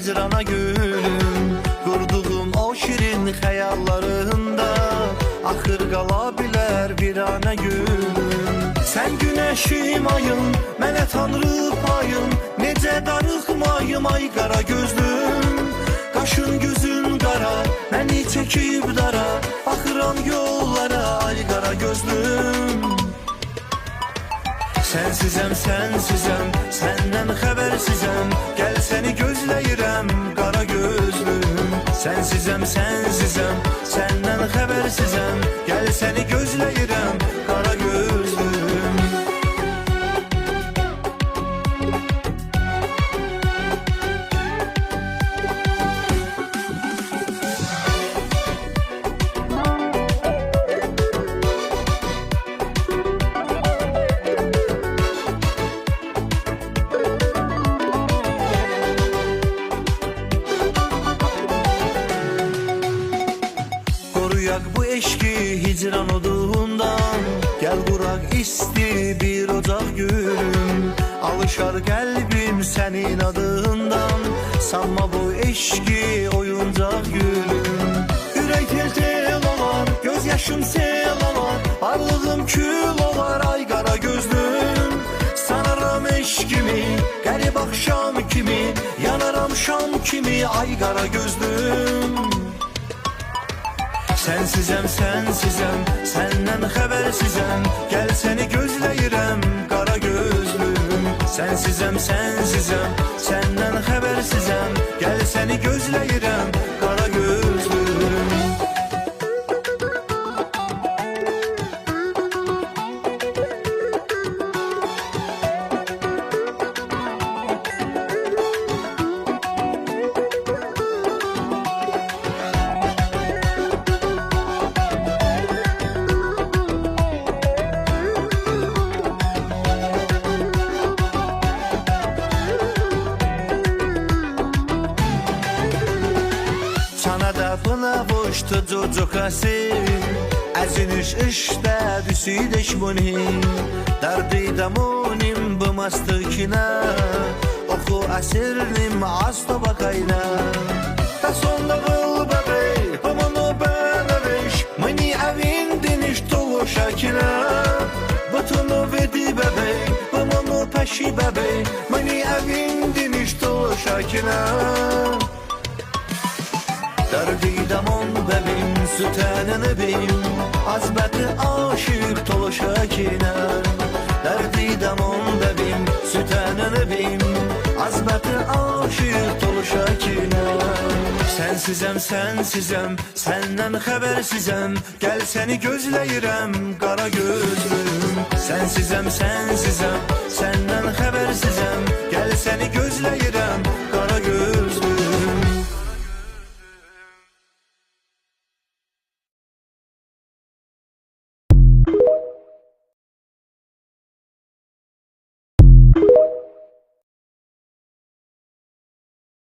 hicrana gülüm, kurduğum o şirin xəyallarında axır qala bilər bir ana gülüm. Sən günəşim ayım, mənə tanrı payım, necə darıxmayım ay qara gözlüm. Qaşın gözün qara, məni çəkib dara, baxıram yollara ay qara gözlüm. Sensizəm, sensizəm, səndən xəbərsizəm, gəl səni gözləyirəm qara gözlüm. Sensizəm, sensizəm, səndən xəbərsizəm, gəl səni gözləyirəm qara gözlüm. Koruyak bu eşki hicran odundan, gel kurak isti bir ocak gülüm. Alışar kalbim senin adından, sanma bu eşki oyuncak gülüm. Ürək tel olar, göz yaşım sel olar, varlığım kül olar ay qara gözlüm. Sanaram eşkimi, qərib axşam kimi, yanaram şam kimi ay qara gözlüm. Sensizəm, sensizəm, səndən xəbərsizəm, gəl səni gözləyirəm qara gözlüm. Sensizəm, sensizəm, səndən xəbərsizəm, gəl səni gözləyirəm qara gözlüm. Sana da buna boştu cocukası, əziniş işdə düsüydəş buni. Dərdi damunim bımastыкina, oku əsirlim asta bakayna. Da sonda qıl bəbey, bımını bənəviş, məni əvindiniş dolu şəkina. Butunu vedi bəbey, bımını pəşi bəbey, məni əvindiniş dolu şəkina. Derdi damon bebim, sütenini bim, azbeti aşık tolu şakine. Derdi damon bebim, sütenini bim, azbeti aşık tolu şakine. Sensizəm, sensizəm, səndən xəbərsizəm, gəl səni gözləyirəm qara gözlüm. Sensizəm, sensizəm, səndən xəbərsizəm, gəl səni gözləyirəm